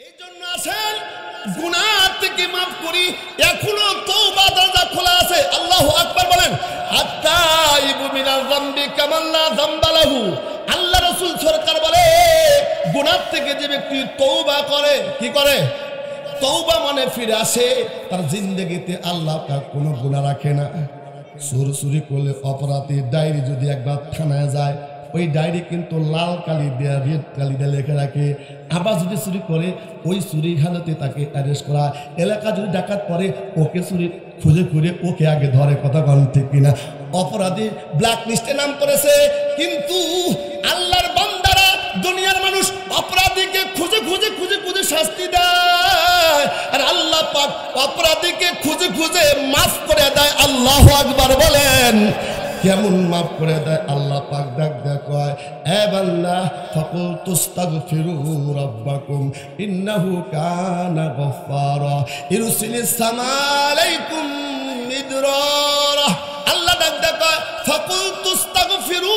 এই জন্য আসেন গুনাহ থেকে মাফ করি, এখনো তওবা দরজা খোলা আছে। আল্লাহু আকবার বলেন। আত-তাইবু মিনাল যামবি কামান লা যামবা লাহু। আল্লাহ রাসূল সরকার বলে গুনাহ থেকে যে ব্যক্তি তওবা করে, কি করে? তওবা মানে ফিরে আসে, তার জিন্দেগিতে আল্লাহ পাক কোনো গুনাহ রাখে না। চুরি করলে অপরাধী ডায়েরি যদি একবার থানায় যায়, ওই ডায়েরি কিন্তু লাল কালি দেয়া রেড কালি দিয়ে লেখা রাখে। আবার যদি চুরি করে ওই চুরি হালতে তাকে অ্যারেস্ট করা, এলাকা যদি ডাকাত করে ওকে চুরি খুঁজে খুঁজে ওকে আগে ধরে। কথা বলেন ঠিক কিনা? অপরাধী ব্ল্যাক লিস্টে নাম করেছে, কিন্তু আল্লাহর বান্দারা দুনিয়ার মানুষ অপরাধীকে খুঁজে খুঁজে খুঁজে খুঁজে শাস্তি দেয়, আর আল্লাহ পাক অপরাধীকে খুঁজে খুঁজে মাফ করে দেয়। আল্লাহু আকবার বলেন। কেমন মাফ করে দেয়? আল্লাহ পাক ডাক দেয়, কয় এ বান্দা ফাকুল তুস্তাগফিরু রাব্বাকুম ইন্নাহু কানা গফফারা ইরসিলিস সামা আলাইকুম মিদরারা। আল্লাহ ডাক দেয়, কয় ফাকুল তুস্তাগফিরু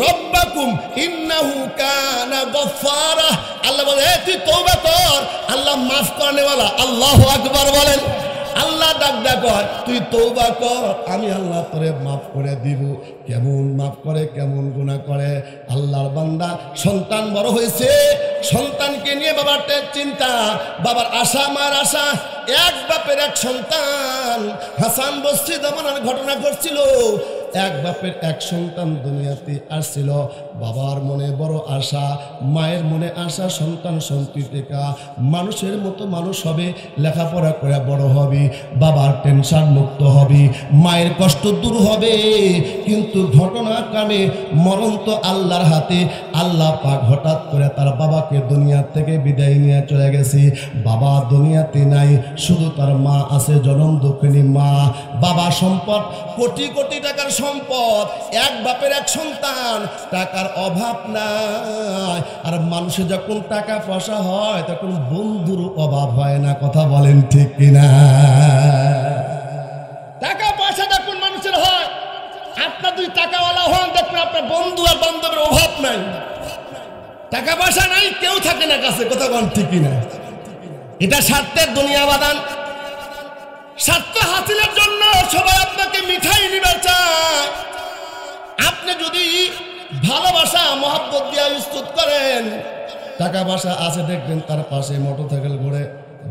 রাব্বাকুম ইন্নাহু কানা গফফারা। আল্লাহ বলে তুই তওবা কর, আল্লাহ মাফ করনেওয়ালা। আল্লাহু আকবার বলেন। আল্লাহ ডাক ডাক তুই তওবা কর, আমি আল্লাহ তোরে মাফ করে দিব। কেমন মাফ করে, কেমন গুনাহ করে? আল্লাহর বান্দা সন্তান বড় হয়েছে, সন্তানকে নিয়ে বাবার চিন্তা, বাবার আশা মার আশা। এক বাপের এক সন্তান, হাসান বসরি জামানার ঘটনা ঘটছিল। এক বাপের এক সন্তান দুনিয়াতে আসছিল, বাবার মনে বড় আশা, মায়ের মনে আশা সন্তান সন্তানটা মানুষের মতো মানুষ হবে, লেখাপড়া করে বড় হবে, বাবার টেনশন মুক্ত হবে, মায়ের কষ্ট দূর হবে। কিন্তু ঘটনাক্রমে মরণ তো আল্লাহর হাতে। আল্লাহ পাক হঠাৎ করে তার বাবাকে দুনিয়া থেকে বিদায় নিয়ে চলে গেছে। বাবা দুনিয়াতে নাই, শুধু তার মা আছে, জনম দুঃখিনী মা। বাবা সম্পদ কোটি কোটি টাকার সম্পদ, এক বাপের এক সন্তান, টাকার অভাব নাই। আর মানুষের যখন টাকা পয়সা হয় তখন বন্ধুর অভাব হয় না। কথা বলেন ঠিক কিনা? টাকা পয়সা যখন মানুষের হয়, আপনার যদি টাকাওয়ালা হন দেখবেন আপনার বন্ধু আর বান্ধবের অভাব নাই। টাকা পয়সা নাই, কেউ থাকে না কাছে। কথা বলেন ঠিক কিনা? এটা স্বার্থের দুনিয়া বাদান। স্বার্থ হাসিলের জন্য সবাই আপনাকে মিঠাই নিবে চায়। আপনি যদি ভালোবাসা মহব্বত দিয়ে ইস্তুত করেন, টাকা পয়সা আছে দেখবেন তার পাশে মোটরসাইকেল ঘোরে,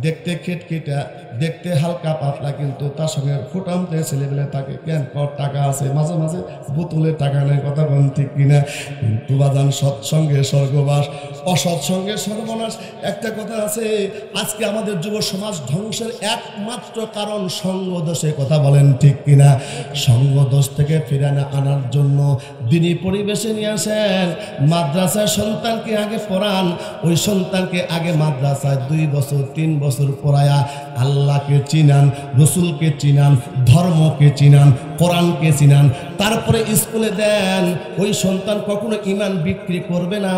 দেখতে খিটখিটা, দেখতে হালকা পাতলা, কিন্তু তার সঙ্গে ফুটামতে ছেলেবেলে থাকে। কেন? টাকা আছে, মাঝে মাঝে বোতলের টাকা নেই। কথা বলেন ঠিক কিনা? কিন্তু বাজান সৎসঙ্গে স্বর্গবাস, অসৎসঙ্গে সর্বনাশ। একটা কথা আছে, আজকে আমাদের যুব সমাজ ধ্বংসের একমাত্র কারণ সঙ্গদোষে। কথা বলেন ঠিক কিনা? সঙ্গদোষ থেকে ফিরে আনার জন্য দিনী পরিবেশে নিয়ে আসেন। মাদ্রাসায় সন্তানকে আগে পড়ান, ওই সন্তানকে আগে মাদ্রাসায় 2 বছর 3 বছর পড়ায়া আল্লাহকে চিনান, রসুলকে চিনান, ধর্মকে চিনান, কোরআনকে চিনান, তারপরে স্কুলে দেন। ওই সন্তান কখনো ইমান বিক্রি করবে না।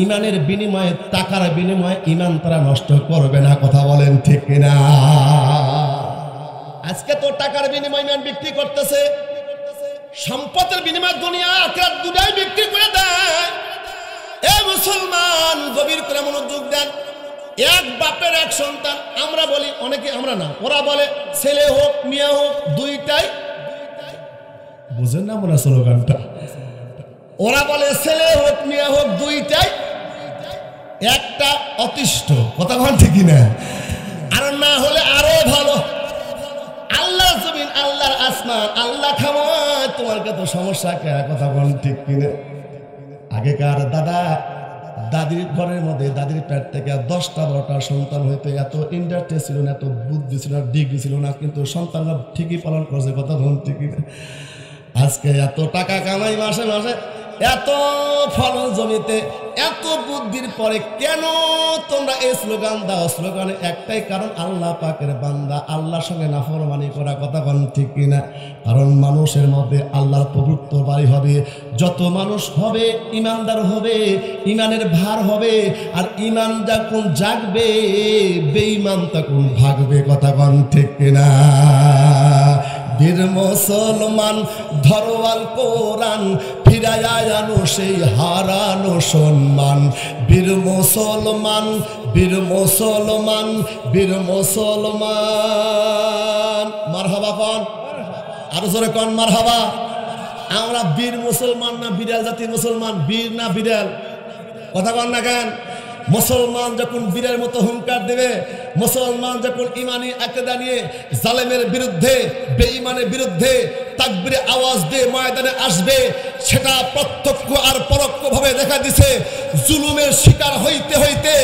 ইমানের বিনিময়ে, টাকার বিনিময়ে ইমান তারা নষ্ট করবে না। কথা বলেন ঠিক কিনা? আজকে তো টাকার বিনিময়ে ইমান বিক্রি করতেছে, সম্পদের বিনিময়ে দুনিয়া আখিরাত দুটাই বিক্রি করে দেয়। এ মুসলমান, গভীর করে মনোযোগ দেন। এক বাপের এক সন্তান। আমরা বলি, অনেকে, আমরা না, ওরা বলে ছেলে হোক মেয়ে হোক দুইটাই। বুঝেন না মনে স্লোগানটা? ওরা বলে ছেলে হোক মেয়ে হোক দুইটাই একটা অতিষ্ঠ। কথা বলেন ঠিক কিনা? আর না হলে আরো ভালো। আল্লাহ জমিন, আল্লাহর আসমান, আল্লাহ খাওয়ায়, তোমার কত সমস্যা কে? কথা বলেন ঠিক কিনা? আগেকার দাদির ঘরের মধ্যে, দাদির পেট থেকে 10টা 12টা সন্তান হইতে এত ইন্ডাস্ট্রি ছিল না, এত বুদ্ধি ছিল না, ডিগ্রি ছিল না, কিন্তু সন্তানরা ঠিকই পালন করছে। কথা বলুন ঠিকই। আজকে এত টাকা কামাই মাসে মাসে, এত ফলন জমিতে, এত বুদ্ধির পরে কেন তোমরা এই স্লোগান দাও? স্লোগানের একটাই কারণ, আল্লাহ পাকের বান্দা, আল্লাহর সঙ্গে নাফরমানি করা। কথা বলেন ঠিক কিনা? কারণ মানুষের মধ্যে আল্লাহর পবিত্র বাড়ি হবে, যত মানুষ হবে ইমানদার হবে, ইমানের ভার হবে। আর ইমান যখন জাগবে, বেঈমান তখন ভাগবে। কথা বলেন ঠিক কিনা? বীর মুসলমান ধরওয়াল কোরআন ফিরায়া আনো সেই হারানো সম্মান। বীর মুসলমান, বীর মুসলমান, বীর মুসলমান। মারহাবা কন, আরো জোরে কন মারহাবা। আমরা বীর মুসলমান না বিড়াল জাতির মুসলমান? বীর না বিড়াল? কথা কন না কেন? মুসলমান যখন বীরের মতো হুঙ্কার দেবে, মুসলমান যখন ইমানি আকীদা নিয়ে জালেমের বিরুদ্ধে, বেঈমানের বিরুদ্ধে তাকবীরে আওয়াজ দিয়ে ময়দানে আসবে, সেটা প্রত্যক্ষ আর পরোক্ষভাবে দেখা দিছে। জুলুমের শিকার হইতে হইতে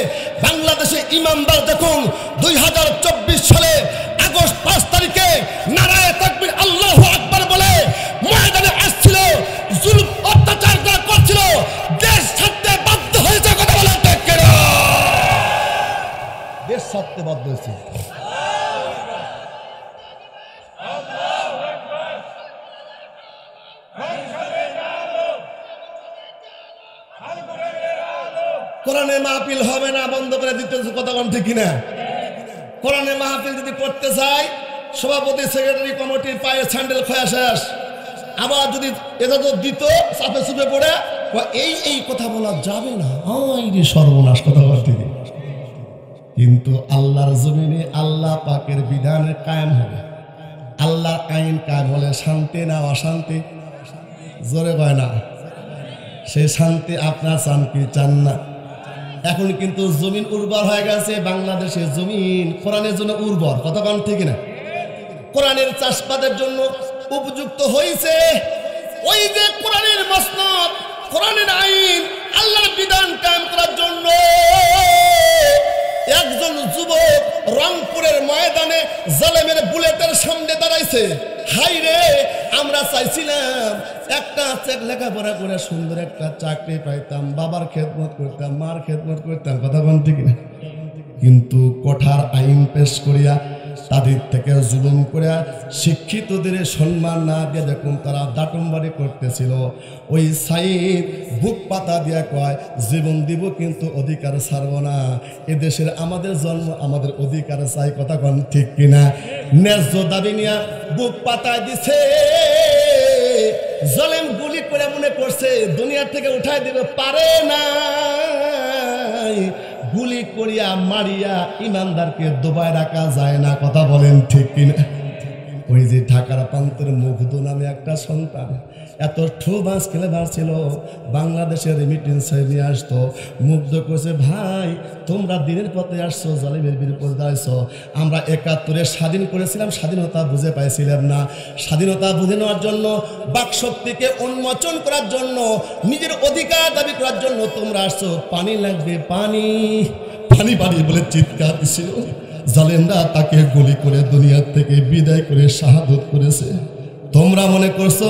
বাংলাদেশে ইমানদার যখন 2024 সালে আগস্ট 5 তারিখে নারায়ে তাকবীর আল্লাহু আকবার বলে ময়দানে আসছিল, জুলুম অত্যাচার করছিল, দেশ ছাড়তে বাধ্য হয়েছে। কথা বলে ঠিক কিনা? দেশ ছাড়তে বাধ্য হয়েছে। কোরআনে মাহফিল হবে না, বন্ধ করে দিতে কথা কোন ঠিক কিনা? কোরআনে মাহফিল যদি করতে চাই, সভাপতি সেক্রেটারি কমিটির পায়ে স্যান্ডেল খোয়া শেষ। আবার যদি এটা তো দিত চাপে চুপে পড়ে এই কথা বলা যাবে না, সর্বনাশ কথা বলতে। কিন্তু আল্লাহর জমিনে আল্লাহ পাকের বিধান কায়েম হবে, আল্লাহর আইন কায়েম হলে শান্তি না অশান্তি? জোরে কয় না? সেই শান্তি আপনার চান কি চান না? এখন কিন্তু জমিন উর্বর হয়ে গেছে, বাংলাদেশের জমিন কোরআনের জন্য উর্বর। কথা কোন ঠিক না? কোরআনের চাষবাদের জন্য উপযুক্ত হয়েছে। ওই যে কোরআনের মসনদ, কোরআনের আইন, আল্লাহর বিধান কায়েম করার জন্য একজন যুবক রংপুরের ময়দানে জালেমের বুলেটের সামনে দাঁড়াইছে। হাই রে, আমরা চাইছিলাম একটা লেখাপড়া করে সুন্দর একটা চাকরি পাইতাম, বাবার খেদমত করতাম, মার খেদমত করতাম। কথা বল ঠিক না? কিন্তু কঠার আইন পেশ করিয়া তাদের থেকে জুলুম করে শিক্ষিতদের সম্মান না দিয়ে দেখুন তারা দাটুমবাড়ি করতেছিল। ওই সাইদ বুক পাতা দিয়া কয় জীবন দিব কিন্তু অধিকার ছাড়ব না, এদেশের আমাদের জন্ম, আমাদের অধিকার চাই। কথা কন ঠিক কিনা? ন্যায্য দাবি নিয়ে বুক পাতায় দিছে। জালেম গুলি করে মনে করছে দুনিয়া থেকে উঠাই দিবে, পারে না। গুলি করিয়া মারিয়া ইমানদারকে দবায় রাখা যায় না। কথা বলেন ঠিক কিনা? ওই যে ঢাকার প্রান্তের মুগ্ধ নামে একটা সন্তান এত ঠোবাস খেলে ছিল, বাংলাদেশের রেমিটেন্স নিয়ে আসতো। মুগ্ধ করছে, ভাই তোমরা দিনের পথে আসছো, জালিমের বিরুদ্ধে দাঁড়াইছো। আমরা 71-এ স্বাধীন করেছিলাম, স্বাধীনতা বুঝে পাইছিলাম না। স্বাধীনতা বুঝে নেওয়ার জন্য, বাকশক্তিকে উন্মোচন করার জন্য, নিজের অধিকার দাবি করার জন্য তোমরা আসছো। পানি লাগবে, পানি পানি পানি বলে চিৎকার দিছিল। জালেমরা তাকে গুলি করে দুনিয়া থেকে বিদায় করে শাহাদত করেছে। তোমরা মনে করছো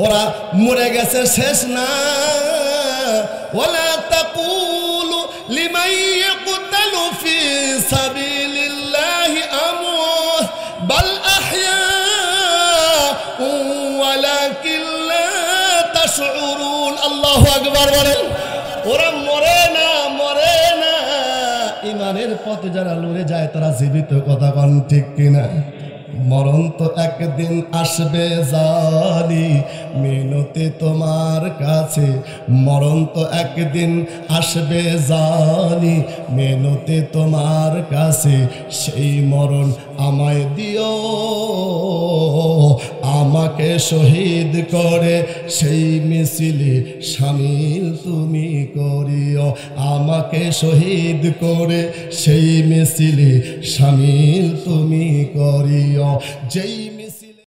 ওরা মরে গেছে, শেষ না। ওয়ালা তাকুলু লিমান ইয়াকতালু ফি সাবিলিল্লাহি আমওয়াত বাল আহইয়াউ ওয়ালাকিন লা তাশউরুন। আল্লাহু আকবার বলেন। ওরা মরে না, মরে না। ইমানের পথে যারা লড়ে যায় তারা জীবিত। কথা কন ঠিক কিনা? মরণ তো একদিন আসবে জানি, মিনতি তোমার কাছে। মরণ তো একদিন আসবে জানি, মিনতি তোমার কাছে। সেই মরণ আমায় দিও, আমাকে শহীদ করে সেই মিছিলে শামিল তুমি করিও। আমাকে শহীদ করে সেই মিছিলে শামিল তুমি করিও। যেই